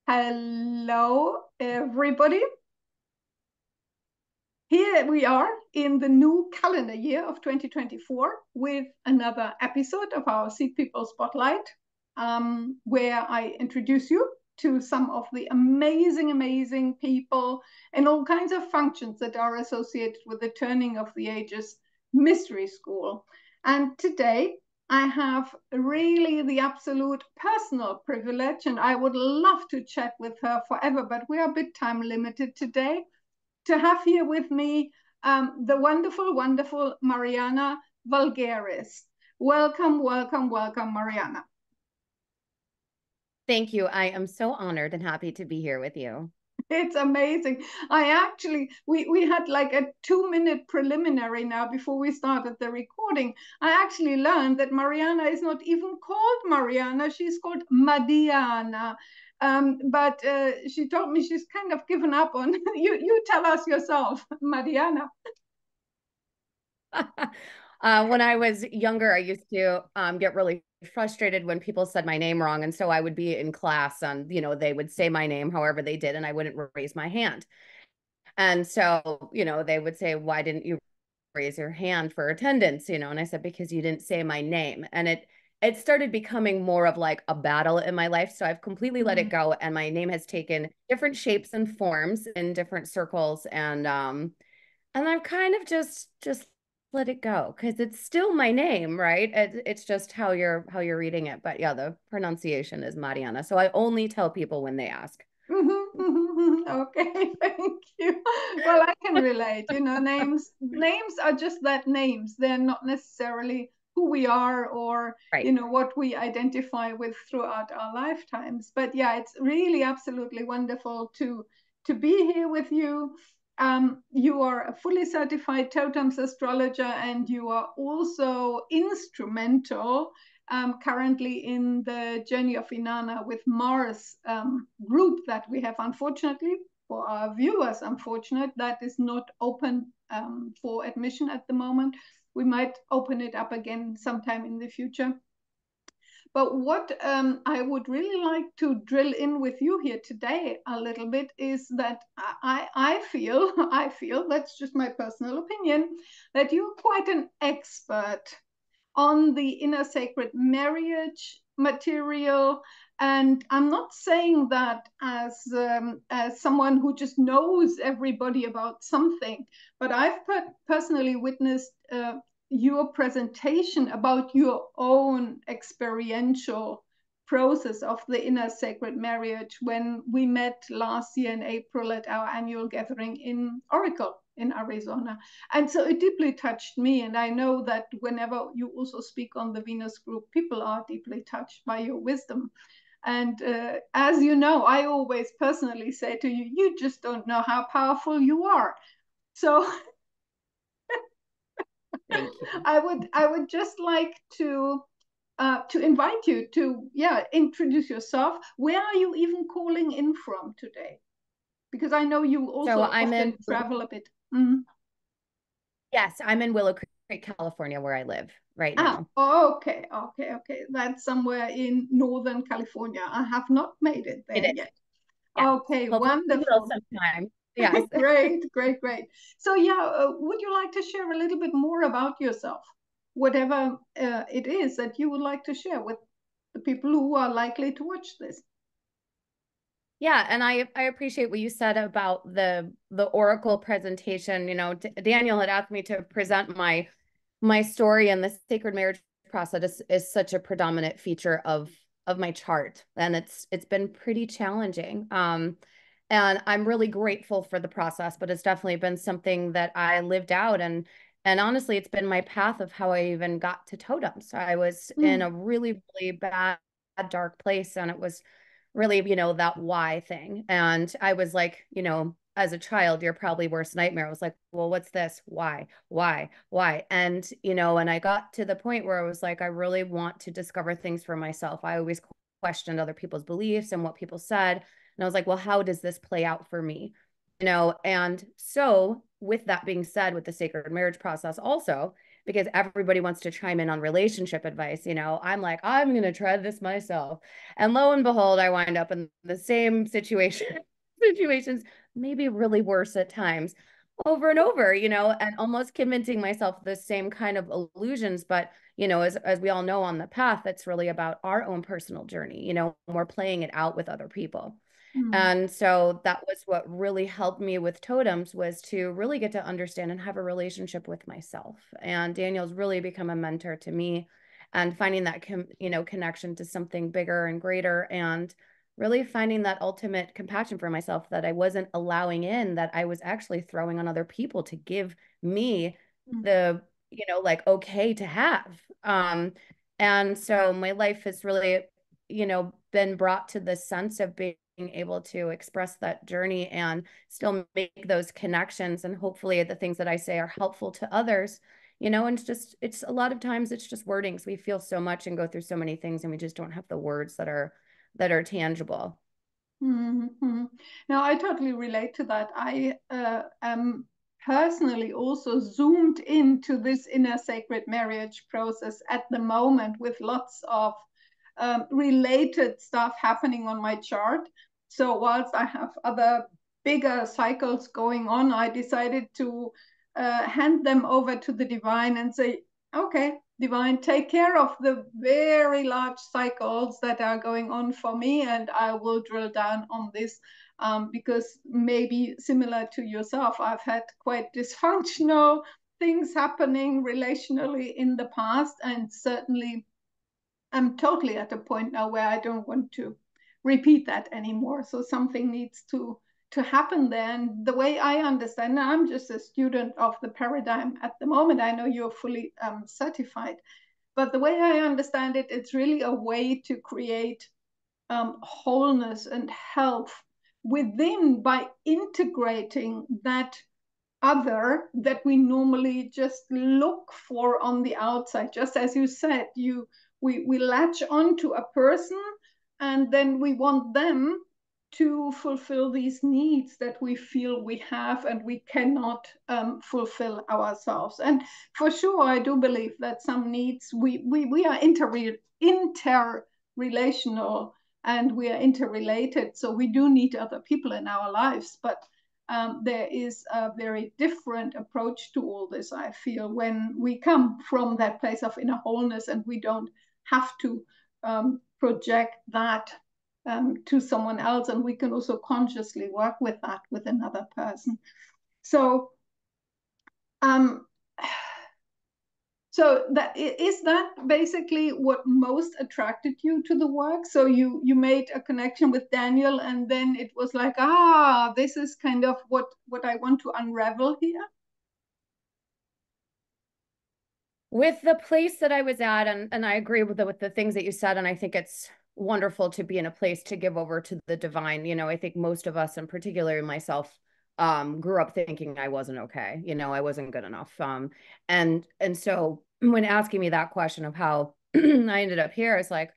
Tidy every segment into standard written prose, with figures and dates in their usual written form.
Hello, everybody. Here we are in the new calendar year of 2024 with another episode of our Seed People Spotlight, where I introduce you to some of the amazing people and all kinds of functions that are associated with the Turning of the Ages Mystery School. And today, I have really the absolute personal privilege, and I would love to chat with her forever, but we are a bit time limited today, to have here with me the wonderful Marianna Voulgaris. Welcome, Marianna. Thank you. I am so honored and happy to be here with you. It's amazing. We had like a 2-minute preliminary now before we started the recording. I actually learned that Marianna is not even called Marianna. She's called Marianna. But she told me she's kind of given up on you tell us yourself, Marianna. When I was younger, I used to get really frustrated when people said my name wrong. And so I would be in class and, they would say my name however they did, and I wouldn't raise my hand. And so, they would say, why didn't you raise your hand for attendance? And I said, because you didn't say my name. And it started becoming more of like a battle in my life. So I've completely let it go. And my name has taken different shapes and forms in different circles. And I've kind of just let it go because it's still my name, right? It's just how you're reading it. But yeah, the pronunciation is Marianna. So I only tell people when they ask. Okay, thank you. Well, I can relate. Names are just that, names. They're not necessarily who we are or right. What we identify with throughout our lifetimes. But yeah, it's really absolutely wonderful to be here with you. You are a fully certified TOTAMS astrologer, and you are also instrumental currently in the Journey of Inanna with Mars group that we have. Unfortunately, for our viewers, that is not open for admission at the moment. We might open it up again sometime in the future. But what I would really like to drill in with you here today a little bit is that I feel that's just my personal opinion, that you're quite an expert on the inner sacred marriage material. And I'm not saying that as someone who just knows everybody about something, but I've personally witnessed your presentation about your own experiential process of the inner sacred marriage when we met last year in April at our annual gathering in Oracle in Arizona. And so it deeply touched me. And I know that whenever you also speak on the Venus group, people are deeply touched by your wisdom. And as you know, I always personally say to you, you just don't know how powerful you are. So Thank you. I would just like to invite you to introduce yourself. Where are you even calling in from today? Because I know you also often travel a bit. Yes, I'm in Willow Creek, California, where I live right now. Okay. That's somewhere in Northern California. I have not made it there yet. Yeah. Okay, wonderful. Sometime. Yes. Great. So would you like to share a little bit more about yourself? Whatever it is that you would like to share with the people who are likely to watch this. Yeah, and I appreciate what you said about the Oracle presentation. Daniel had asked me to present my story, and the sacred marriage process is such a predominant feature of my chart, and it's been pretty challenging. And I'm really grateful for the process, but it's definitely been something that I lived out, and honestly, it's been my path of how I even got to totems. I was in a really bad, dark place, and it was really, that why thing. And I was like, as a child, your probably worst nightmare. I was like, well, what's this? Why? And, and I got to the point where I was like, I really want to discover things for myself. I always questioned other people's beliefs and what people said. And I was like, well, how does this play out for me? And so with that being said, with the sacred marriage process also, because everybody wants to chime in on relationship advice. You know, I'm like, I'm going to try this myself. And lo and behold, I wind up in the same situations, maybe really worse at times, over and over, you know, and almost convincing myself the same kind of illusions. But, you know, as we all know on the path, it's really about our own personal journey. You know, we're playing it out with other people. And so that was what really helped me with totems, was to really get to understand and have a relationship with myself. And Daniel's really become a mentor to me, and finding that, you know, connection to something bigger and greater, and really finding that ultimate compassion for myself that I wasn't allowing in, that I was actually throwing on other people to give me the, you know, like, okay to have. And so my life has really, you know, been brought to the sense of being able to express that journey and still make those connections. And hopefully the things that I say are helpful to others, you know. And it's a lot of times it's just wordings. We feel so much and go through so many things, and we just don't have the words that are tangible. Now, I totally relate to that. I am personally also zoomed into this inner sacred marriage process at the moment, with lots of related stuff happening on my chart. So whilst I have other bigger cycles going on, I decided to hand them over to the divine and say, okay, divine, take care of the very large cycles that are going on for me, and I will drill down on this, because maybe similar to yourself, I've had quite dysfunctional things happening relationally in the past, and certainly I'm totally at a point now where I don't want to repeat that anymore. So something needs to happen there. And the way I understand, I'm just a student of the paradigm at the moment. I know you're fully certified, but the way I understand it, it's really a way to create wholeness and health within, by integrating that other that we normally just look for on the outside. Just as you said, we latch onto a person, and then we want them to fulfill these needs that we feel we have and we cannot fulfill ourselves. And for sure, I do believe that some needs we are interrelational, and we are interrelated. So we do need other people in our lives, but there is a very different approach to all this, I feel, when we come from that place of inner wholeness, and we don't have to project that to someone else, and we can also consciously work with that with another person. So so is that basically what most attracted you to the work? So you made a connection with Daniel, and then it was like, this is kind of what I want to unravel here. With the place that I was at, and I agree with the things that you said, and I think it's wonderful to be in a place to give over to the divine. You know, I think most of us, and particularly myself, grew up thinking I wasn't okay. You know, I wasn't good enough. And so when asking me that question of how I ended up here, it's like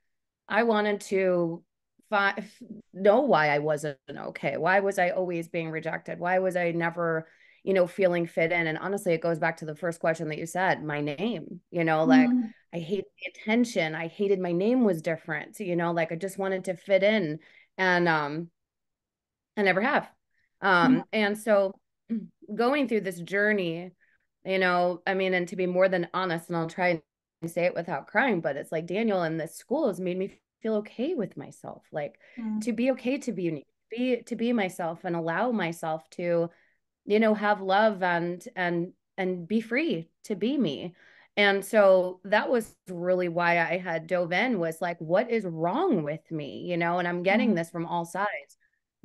I wanted to know why I wasn't okay. Why was I always being rejected? Why was I never, you know, feeling fit in? And honestly, it goes back to the first question that you said, my name. You know, like I hated the attention. I hated my name was different. You know, like I just wanted to fit in, and I never have. And so going through this journey, you know, I mean, and to be more than honest, and I'll try and say it without crying, but it's like Daniel and this school has made me feel okay with myself, like to be okay, to be unique, to be myself, and allow myself to, you know, have love and be free to be me. And so that was really why I had dove in, was like, what is wrong with me? You know, and I'm getting this from all sides.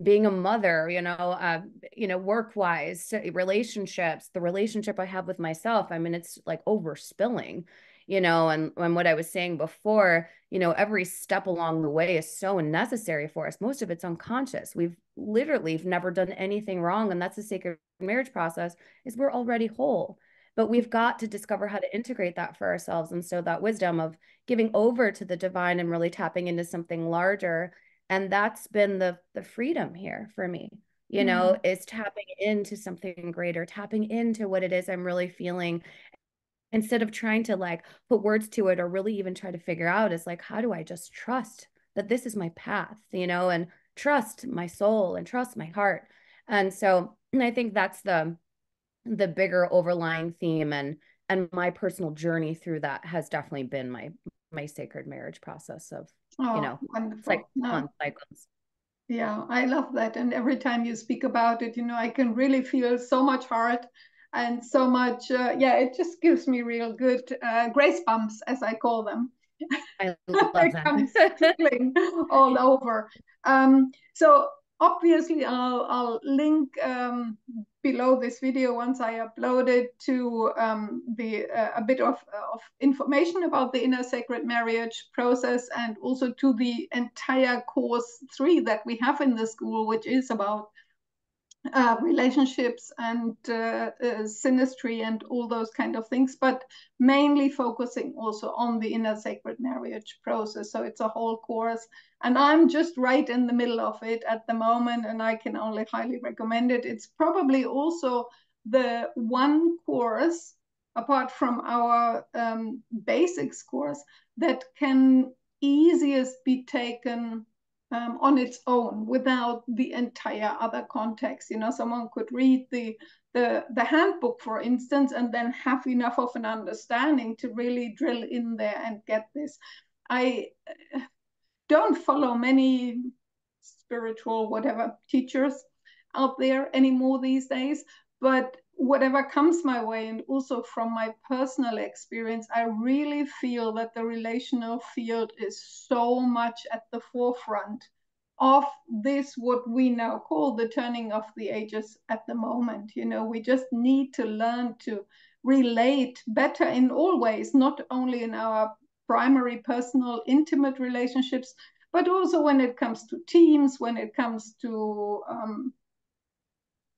Being a mother, you know, work wise, relationships, the relationship I have with myself. I mean, it's like overspilling, you know, and what I was saying before, you know, every step along the way is so necessary for us. Most of it's unconscious. We've literally never done anything wrong. And that's the sacred marriage process, is we're already whole. But we've got to discover how to integrate that for ourselves. And so that wisdom of giving over to the divine and really tapping into something larger. And that's been the freedom here for me, you know, is tapping into something greater, tapping into what it is I'm really feeling, instead of trying to like put words to it or really even try to figure out, is like, how do I just trust that this is my path, you know, and trust my soul and trust my heart. And so, and I think that's the bigger overlying theme, and my personal journey through that has definitely been my sacred marriage process of, you know, wonderful. cycles. Yeah, I love that. And every time you speak about it, you know, I can really feel so much heart and so much, yeah, it just gives me real good grace bumps, as I call them. I love It comes that. tickling all over. So obviously I'll link below this video once I upload it to a bit of information about the inner sacred marriage process, and also to the entire course 3 that we have in the school, which is about relationships and synastry and all those kind of things, but mainly focusing also on the inner sacred marriage process. So it's a whole course, and I'm just right in the middle of it at the moment, and I can only highly recommend it. It's probably also the one course, apart from our basics course, that can easiest be taken on its own without the entire other context. You know, someone could read the handbook, for instance, and then have enough of an understanding to really drill in there and get this. I don't follow many spiritual whatever teachers out there anymore these days, but whatever comes my way, and also from my personal experience, I really feel that the relational field is so much at the forefront of this, what we now call the turning of the ages at the moment. You know, we just need to learn to relate better in all ways, not only in our primary personal intimate relationships, but also when it comes to teams, when it comes to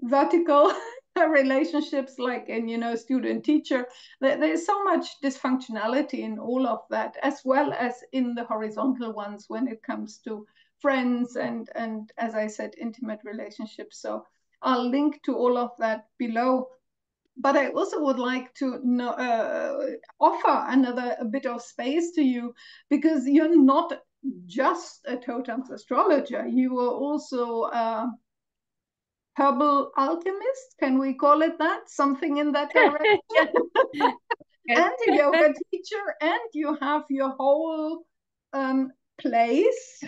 vertical relationships, like in, you know, student teacher. There's so much dysfunctionality in all of that, as well as in the horizontal ones when it comes to friends and as I said, intimate relationships. So I'll link to all of that below. But I also would like to offer a bit of space to you, because you're not just a TOTAMS astrologer, you are also herbal alchemist, can we call it that? Something in that direction. And a yoga teacher, and you have your whole place,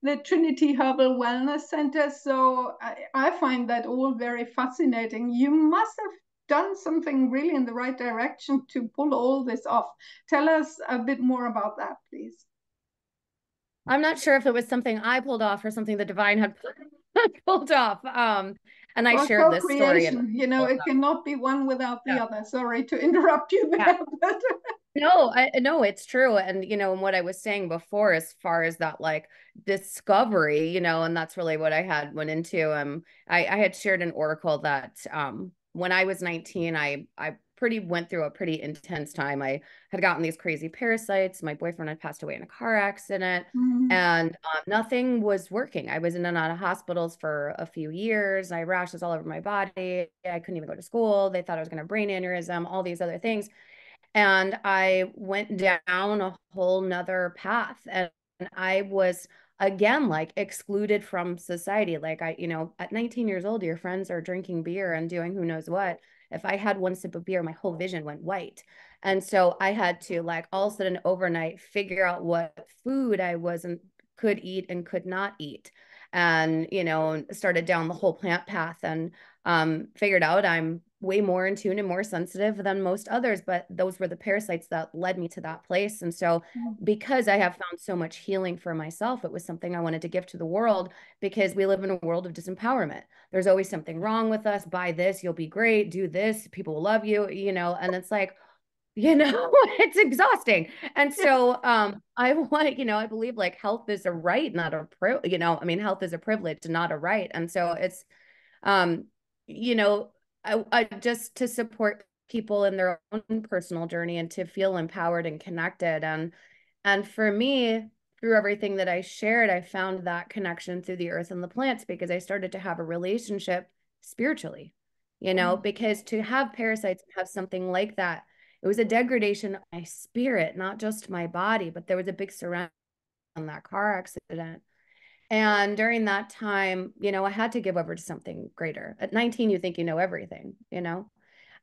the Trinity Herbal Wellness Center. So I find that all very fascinating. You must have done something really in the right direction to pull all this off. Tell us a bit more about that, please. I'm not sure if it was something I pulled off or something the divine had pulled off. And I shared this story. And you know, it cannot be one without the other. Sorry to interrupt you there. Yeah. But no, it's true. And, you know, and what I was saying before, as far as that, like, discovery, you know, and that's really what I had went into. I had shared an oracle that when I was 19, I went through a pretty intense time. I had gotten these crazy parasites. My boyfriend had passed away in a car accident, and nothing was working. I was in and out of hospitals for a few years. I had rashes all over my body. I couldn't even go to school. They thought I was going to brain aneurysm, all these other things. And I went down a whole nother path, and I was again like excluded from society. Like, you know, at 19 years old, your friends are drinking beer and doing who knows what. If I had one sip of beer, my whole vision went white. And so I had to, like, all of a sudden overnight figure out what food I could eat and could not eat. And, you know, started down the whole plant path, and figured out I'm way more in tune and more sensitive than most others. But those were the parasites that led me to that place. And so because I have found so much healing for myself, it was something I wanted to give to the world, because we live in a world of disempowerment. There's always something wrong with us. Buy this, you'll be great. Do this, people will love you, you know, and it's like, you know, it's exhausting. And so I want, you know, I believe like health is a right, not a you know, I mean, health is a privilege, not a right. And so it's you know, I just to support people in their own personal journey and to feel empowered and connected. And for me, through everything that I shared, I found that connection through the earth and the plants, because I started to have a relationship spiritually, you know, because to have parasites, have something like that, it was a degradation of my spirit, not just my body, but there was a big surrender on that car accident. And during that time, you know, I had to give over to something greater. At 19, you think you know everything, you know?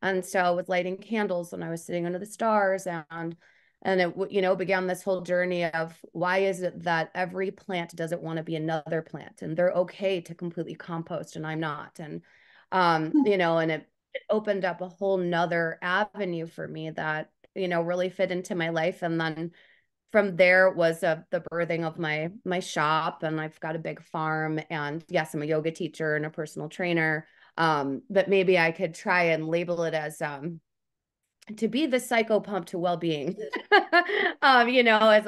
And so I was lighting candles and I was sitting under the stars, and it, you know, began this whole journey of why is it that every plant doesn't want to be another plant and they're okay to completely compost and I'm not. And, you know, and it opened up a whole nother avenue for me that, you know, really fit into my life. And then from there was the birthing of my shop, and I've got a big farm, and yes, I'm a yoga teacher and a personal trainer. But maybe I could try and label it as to be the psychopomp to well-being. You know, as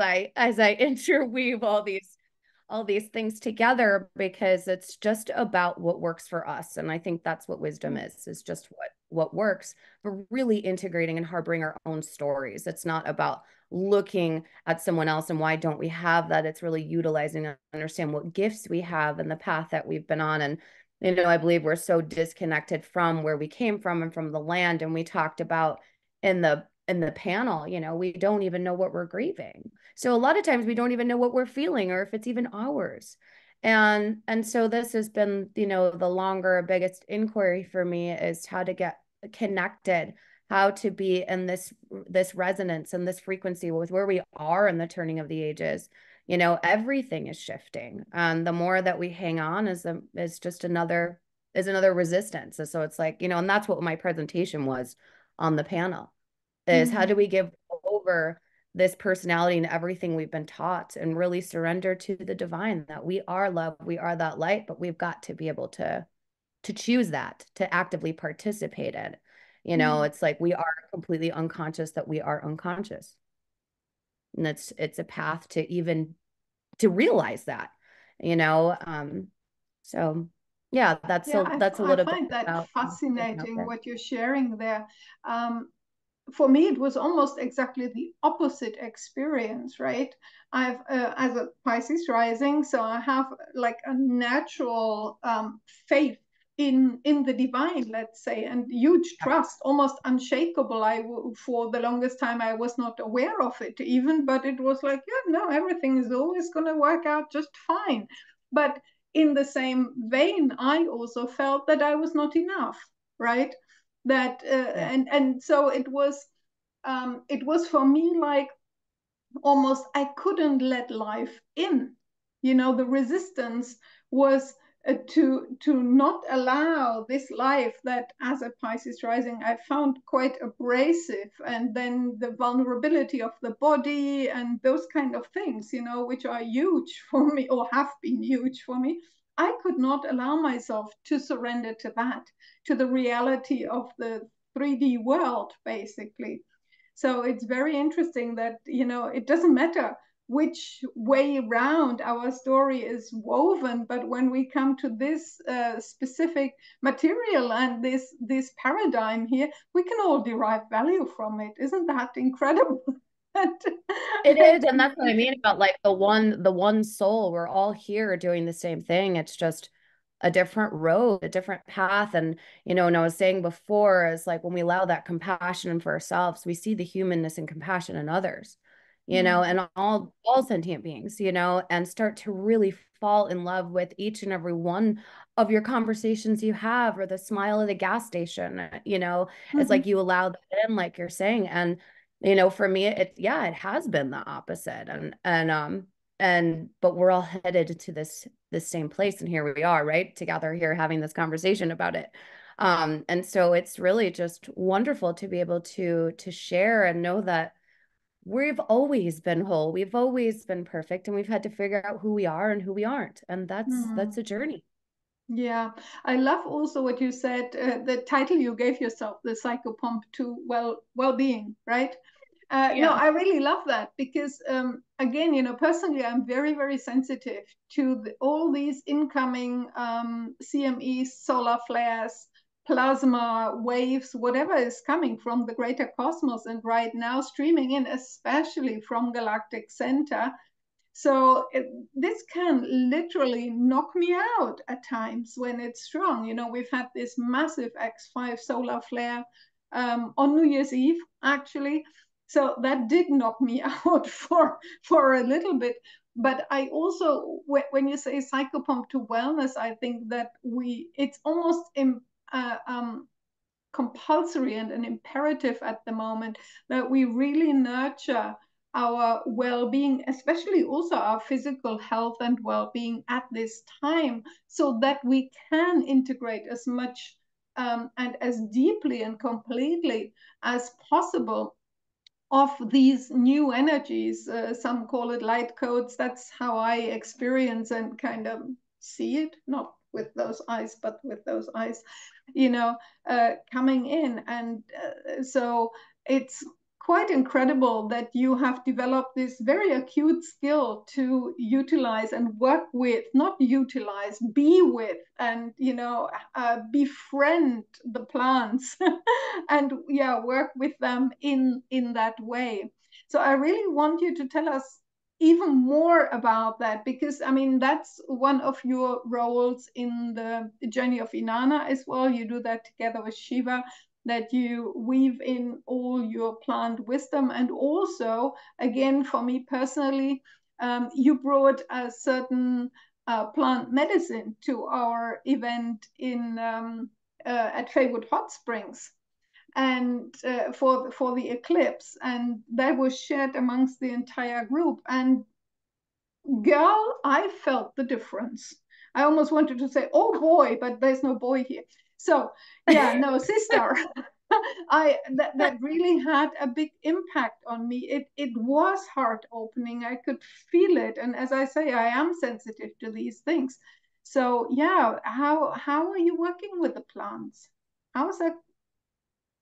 I interweave all these things together, because it's just about what works for us. And I think that's what wisdom is just what works, but really integrating and harboring our own stories. It's not about looking at someone else and why don't we have that. It's really utilizing and understand what gifts we have and the path that we've been on. And, you know, I believe we're so disconnected from where we came from and from the land. And we talked about in the panel, you know, we don't even know what we're grieving. So a lot of times we don't even know what we're feeling or if it's even ours. And so this has been, you know, the longer, biggest inquiry for me is how to get connected, how to be in this resonance and this frequency with where we are in the turning of the ages. You know, everything is shifting. And the more that we hang on is just another resistance. And so it's like, you know, and that's what my presentation was on the panel is how do we give over this personality and everything we've been taught and really surrender to the divine, that we are love, we are that light, but we've got to be able to choose that, to actively participate in. You know, it's like we are completely unconscious that we are unconscious. And it's a path to even to realize that, you know. So yeah, that's Yeah, a I little bit find that about fascinating what you're sharing there. For me, it was almost exactly the opposite experience, right? I've, as a Pisces rising, so I have like a natural faith in the divine, let's say, and huge trust, almost unshakable. For the longest time, I was not aware of it even, but it was like, yeah, no, everything is always going to work out just fine. But in the same vein, I also felt that I was not enough, right? That and so it was for me like almost I couldn't let life in, you know. The resistance was to not allow this life that as a Pisces rising I found quite abrasive, and then the vulnerability of the body and those kind of things, you know, which are huge for me or have been huge for me. I could not allow myself to surrender to that, to the reality of the 3D world, basically. So it's very interesting that, you know, it doesn't matter which way round our story is woven, but when we come to this specific material and this paradigm here, we can all derive value from it. Isn't that incredible? It is, and that's what I mean about like the one soul. We're all here doing the same thing. It's just a different road, a different path. And you know, and I was saying before, is like when we allow that compassion for ourselves, we see the humanness and compassion in others, you know, and all sentient beings, you know, and start to really fall in love with each and every one of your conversations you have, or the smile at the gas station, you know. It's like you allow that in, like you're saying. And you know, for me, it has been the opposite. And but we're all headed to this same place, and here we are, right, together here having this conversation about it. And so it's really just wonderful to be able to share and know that we've always been whole, we've always been perfect, and we've had to figure out who we are and who we aren't, and that's a journey. Yeah, I love also what you said, the title you gave yourself, the Psychopomp to well-being, right? No, I really love that because, again, you know, personally, I'm very, very sensitive to all these incoming CMEs, solar flares, plasma waves, whatever is coming from the greater cosmos, and right now streaming in, especially from galactic center. So this can literally knock me out at times when it's strong. You know, we've had this massive X5 solar flare on New Year's Eve, actually. So that did knock me out for a little bit. But I also, when you say Psychopomp to wellness, I think that it's almost compulsory and an imperative at the moment that we really nurture our well-being, especially also our physical health and well-being at this time, so that we can integrate as much and as deeply and completely as possible of these new energies. Some call it light codes. That's how I experience and kind of see it, not with those eyes, but with those eyes, coming in. And so it's quite incredible that you have developed this very acute skill to utilize and work with, not utilize, be with, and befriend the plants and work with them in that way. So I really want you to tell us even more about that, because I mean that's one of your roles in the journey of Inanna as well. You do that together with Shiva, that you weave in all your plant wisdom. And also, again, for me personally, you brought a certain plant medicine to our event in at Faywood Hot Springs, and for the eclipse, and that was shared amongst the entire group. And girl, I felt the difference. I almost wanted to say, oh boy, but there's no boy here. So yeah, no, sister. That really had a big impact on me. It was heart opening. I could feel it, and as I say, I am sensitive to these things. So yeah, how are you working with the plants? How is that?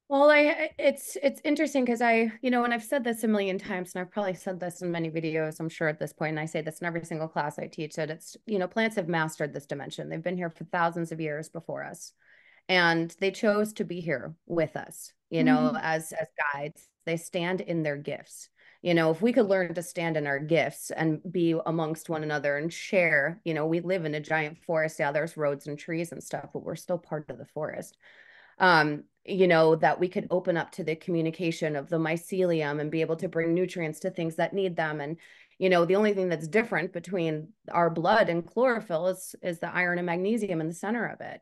Well, it's interesting because and I've said this a million times, and I've probably said this in many videos, I'm sure at this point, and I say this in every single class I teach, that it's, plants have mastered this dimension. They've been here for thousands of years before us, and they chose to be here with us, as guides. They stand in their gifts. If we could learn to stand in our gifts and be amongst one another and share, we live in a giant forest. Yeah, there's roads and trees and stuff, but we're still part of the forest. That we could open up to the communication of the mycelium and be able to bring nutrients to things that need them. And, the only thing that's different between our blood and chlorophyll is the iron and magnesium in the center of it,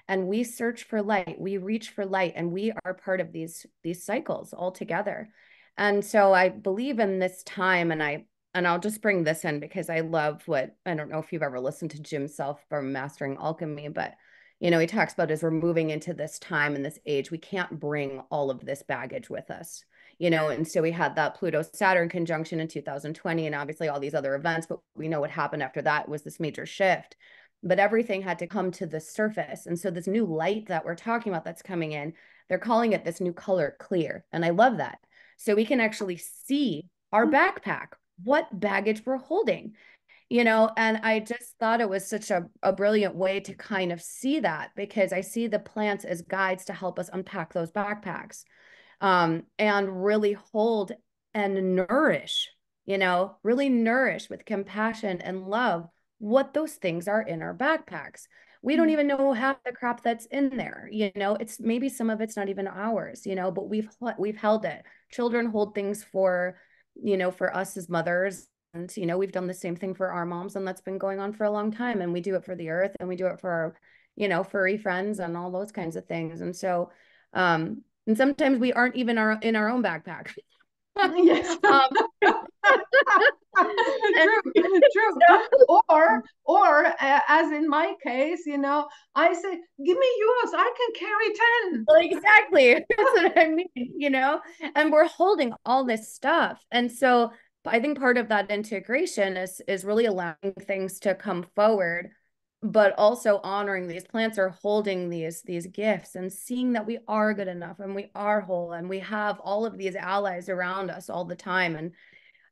and we search for light, we reach for light, and we are part of these cycles all together. And so I believe in this time, and I'll just bring this in because I love I don't know if you've ever listened to Jim Self from Mastering Alchemy, but he talks about as we're moving into this time and this age, we can't bring all of this baggage with us, and so we had that Pluto-Saturn conjunction in 2020, and obviously all these other events, but we know what happened after that was this major shift. But everything had to come to the surface. And so this new light that we're talking about that's coming in, they're calling it this new color clear. And I love that. So we can actually see our backpack, what baggage we're holding. And I just thought it was such a brilliant way to kind of see that, because I see the plants as guides to help us unpack those backpacks, and really hold and nourish, really nourish with compassion and love what those things are in our backpacks. We don't even know half the crap that's in there. It's maybe some of it's not even ours, but we've held it. Children hold things for us as mothers. And, we've done the same thing for our moms, and that's been going on for a long time. And we do it for the earth, and we do it for our, furry friends and all those kinds of things. And so, and sometimes we aren't even in our own backpack. Yes. True. Or as in my case, I say, give me yours, I can carry 10. Well, exactly. That's what I mean, and we're holding all this stuff. And so I think part of that integration is really allowing things to come forward, but also honoring these plants are holding these gifts and seeing that we are good enough and we are whole and we have all of these allies around us all the time. And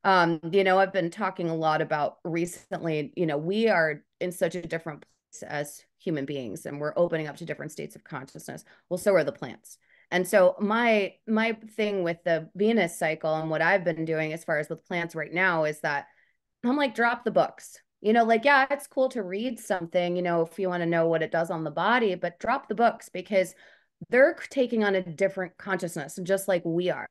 I've been talking a lot about recently, we are in such a different place as human beings, and we're opening up to different states of consciousness. Well, so are the plants. And so my thing with the Venus cycle and what I've been doing as far as with plants right now is that I'm like, drop the books. Yeah, it's cool to read something, if you want to know what it does on the body, but drop the books, because they're taking on a different consciousness, just like we are.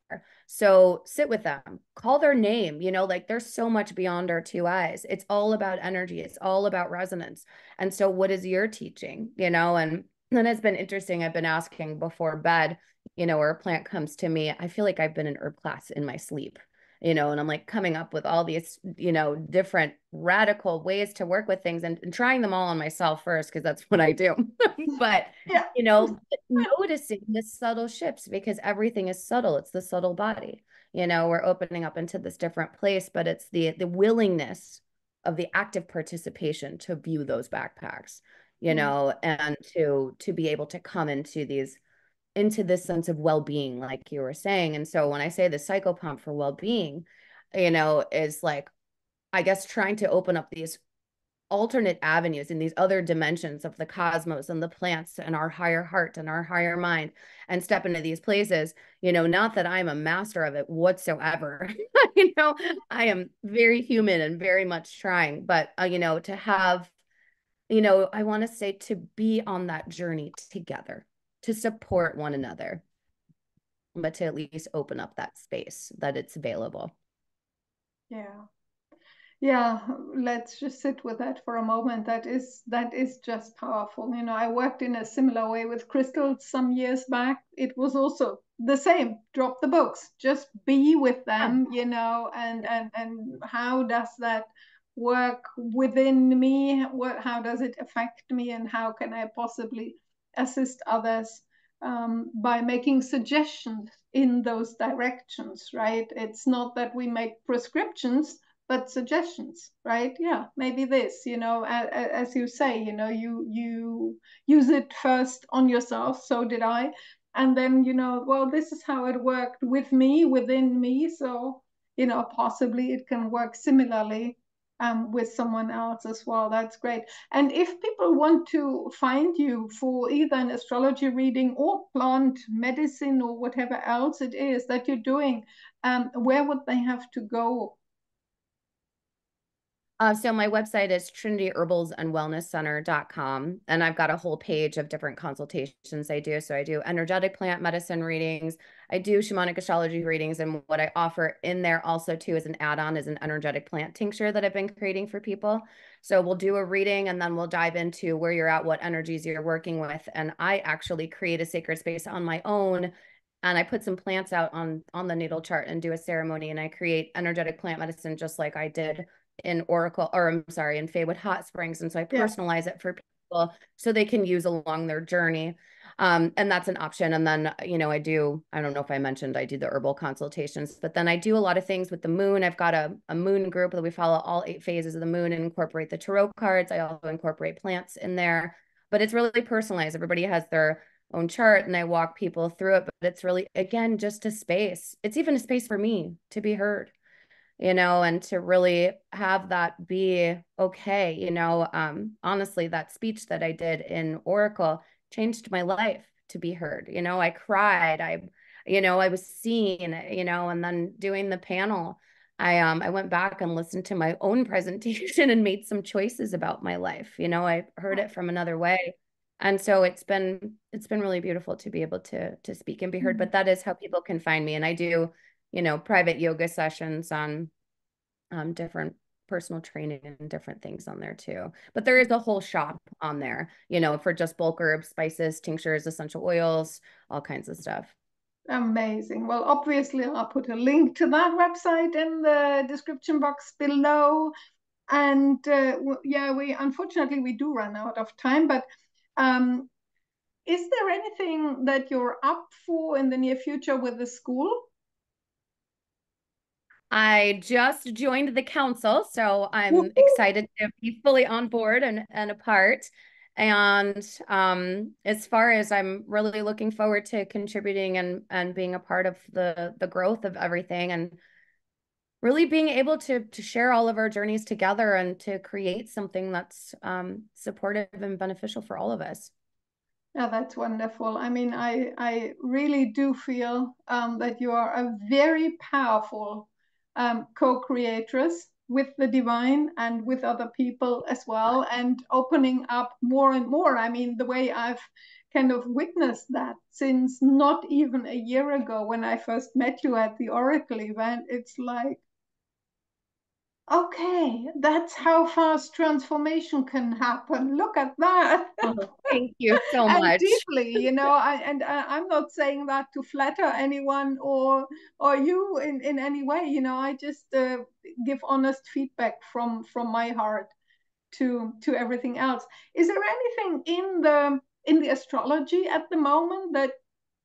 So sit with them, call their name, like there's so much beyond our two eyes. It's all about energy. It's all about resonance. And so what is your teaching, and then it's been interesting. I've been asking before bed, or a plant comes to me, I feel like I've been in herb class in my sleep, and I'm like coming up with all these, different radical ways to work with things and trying them all on myself first, because that's what I do. But, Yeah. Noticing the subtle shifts, because everything is subtle. It's the subtle body. We're opening up into this different place, but it's the willingness of the active participation to view those backpacks, and to be able to come into this sense of well-being, like you were saying. And so when I say the Psychopomp for well-being, is like, I guess, trying to open up these alternate avenues in these other dimensions of the cosmos and the plants and our higher heart and our higher mind, and step into these places, not that I'm a master of it whatsoever. I am very human and very much trying, but, to have, I want to say, to be on that journey together, to support one another, but to at least open up that space that it's available. Yeah. Yeah, let's just sit with that for a moment. That is just powerful. I worked in a similar way with crystals some years back. It was also the same. Drop the books, just be with them, and how does that work within me? How does it affect me, and how can I possibly assist others by making suggestions in those directions, right? It's not that we make prescriptions, but suggestions, right? Yeah, maybe this, as you say, you use it first on yourself. So did I. And then, well, this is how it worked with me, within me. So, possibly it can work similarly with someone else as well. That's great. And if people want to find you for either an astrology reading or plant medicine or whatever else it is that you're doing, where would they have to go? So my website is trinityherbalsandwellnesscenter.com, and I've got a whole page of different consultations I do. So I do energetic plant medicine readings, I do shamanic astrology readings, and what I offer in there also too as an add-on is an energetic plant tincture that I've been creating for people. So we'll do a reading and then we'll dive into where you're at, what energies you're working with, and I actually create a sacred space on my own. And I put some plants out on the natal chart and do a ceremony, and I create energetic plant medicine just like I did in Oracle, or I'm sorry, in Feywood Hot Springs. And so I personalize it for people so they can use along their journey. And that's an option. And then, I don't know if I mentioned, I do the herbal consultations, but then I do a lot of things with the moon. I've got a moon group that we follow all 8 phases of the moon and incorporate the tarot cards. I also incorporate plants in there, but it's really personalized. Everybody has their own chart and I walk people through it, but it's really, again, just a space. It's even a space for me to be heard, and to really have that be okay. Honestly, that speech that I did in Oracle changed my life to be heard. I cried. I was seen, and then doing the panel, I went back and listened to my own presentation and made some choices about my life. I heard it from another way. And so it's been really beautiful to be able to speak and be heard, but that is how people can find me. And I do, private yoga sessions on different personal training and different things on there too. But there is a whole shop on there, for just bulk herbs, spices, tinctures, essential oils, all kinds of stuff. Amazing. Well, obviously, I'll put a link to that website in the description box below. And yeah, unfortunately we do run out of time, but is there anything that you're up for in the near future with the school? I just joined the council, so I'm excited to be fully on board and a part. And as far as I'm really looking forward to contributing and being a part of the growth of everything, and really being able to share all of our journeys together and to create something that's supportive and beneficial for all of us. Yeah, that's wonderful. I mean, I really do feel that you are a very powerful co-creatress with the divine and with other people as well, and opening up more and more. I mean, the way I've kind of witnessed that since not even a year ago when I first met you at the Oracle event. It's like, okay, that's how fast transformation can happen. Look at that. Oh, thank you so And much. deeply, you know, I'm not saying that to flatter anyone or you in any way. You know, I just give honest feedback from my heart to everything else. Is there anything in the astrology at the moment that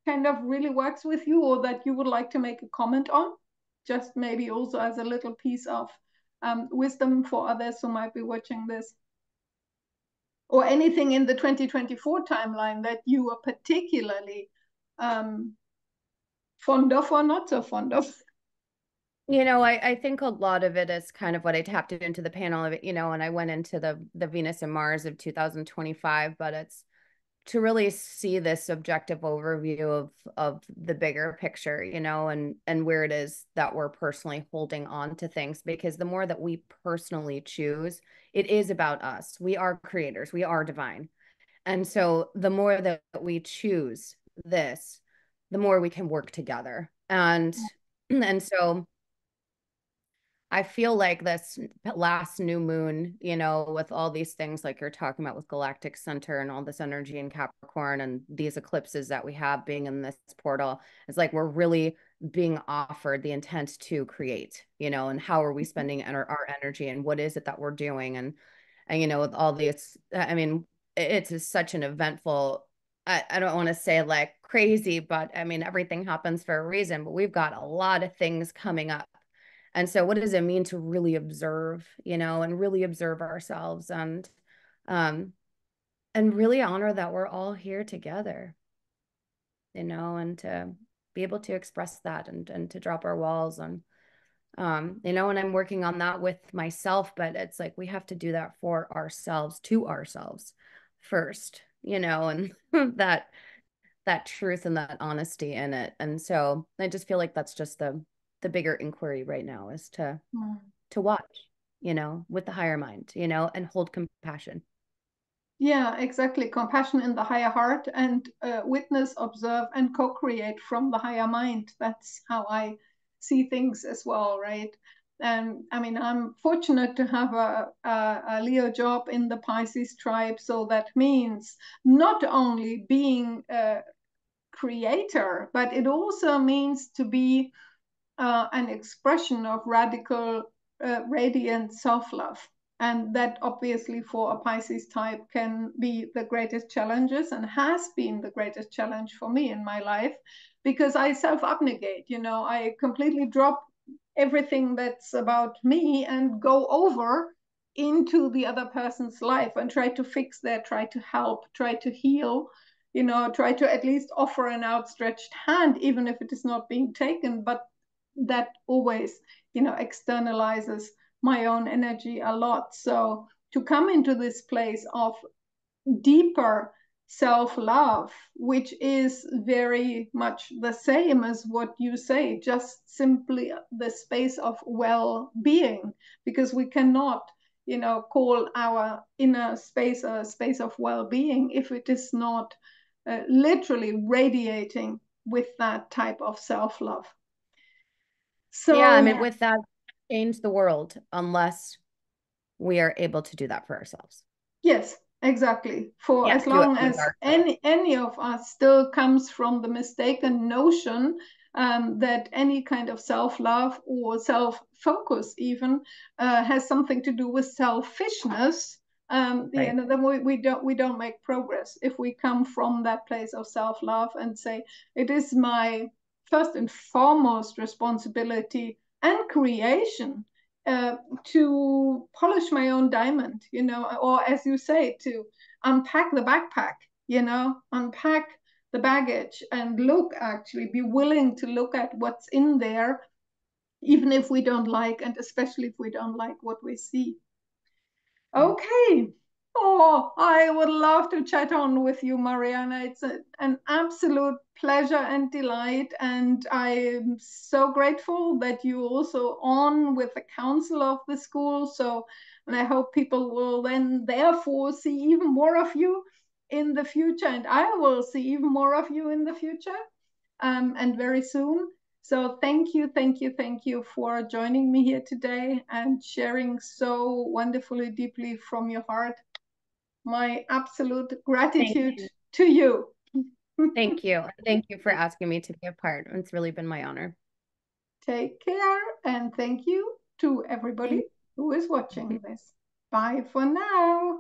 kind of really works with you, or that you would like to make a comment on? Just maybe also as a little piece of wisdom for others who might be watching this. Or anything in the 2024 timeline that you are particularly fond of or not so fond of? You know, I think a lot of it is kind of what I tapped into the panel of it, you know, and I went into the Venus and Mars of 2025, but it's to really see this objective overview of the bigger picture, you know, and where it is that we're personally holding on to things, because the more that we personally choose, it is about us. We are creators, we are divine. And so the more that we choose this, the more we can work together. And so I feel like this last new moon, you know, with all these things like you're talking about with galactic center and all this energy in Capricorn and these eclipses that we have being in this portal, it's like we're really being offered the intent to create, you know, and how are we spending our energy and what is it that we're doing? And you know, with all these, I mean, it's such an eventful, I don't want to say like crazy, but I mean, everything happens for a reason, but we've got a lot of things coming up. And so what does it mean to really observe, you know, and really observe ourselves um and really honor that we're all here together, you know, and to be able to express that and to drop our walls and you know, and I'm working on that with myself, but it's like we have to do that for ourselves, to ourselves first, you know, and that truth and that honesty in it. And so I just feel like that's just the bigger inquiry right now is to watch, you know, with the higher mind, you know, and hold compassion. Yeah, exactly. Compassion in the higher heart, and witness, observe, and co-create from the higher mind. That's how I see things as well, right? And I mean, I'm fortunate to have a Leo job in the Pisces tribe. So that means not only being a creator, but it also means to be an expression of radical, radiant self-love. And that obviously for a Pisces type can be the greatest challenges, and has been the greatest challenge for me in my life, because I self-abnegate, you know, I completely drop everything that's about me and go over into the other person's life and try to fix that, try to help, try to heal, you know, try to at least offer an outstretched hand, even if it is not being taken. But that always, you know, externalizes my own energy a lot. So to come into this place of deeper self-love, which is very much the same as what you say, just simply the space of well-being, because we cannot, you know, call our inner space a space of well-being if it is not literally radiating with that type of self-love. Yeah, I So mean, with that, change the world unless we are able to do that for ourselves. yes, exactly. For as Can't do it long with as ourselves. any of us still comes from the mistaken notion that any kind of self-love or self-focus even has something to do with selfishness, Right. then we don't make progress. If we come from that place of self-love and say, it is my first and foremost responsibility and creation to polish my own diamond, you know, or as you say, to unpack the backpack, you know, unpack the baggage and look, actually be willing to look at what's in there, even if we don't like, and especially if we don't like what we see. Yeah. Okay. Oh, I would love to chat on with you, Marianna. It's an absolute pleasure and delight. And I'm so grateful that you also on with the council of the school. So, and I hope people will then therefore see even more of you in the future, and I will see even more of you in the future, and very soon. So thank you for joining me here today and sharing so wonderfully, deeply from your heart. My absolute gratitude to you. Thank you. Thank you for asking me to be a part. It's really been my honor. Take care, and thank you to everybody who is watching this. Bye for now.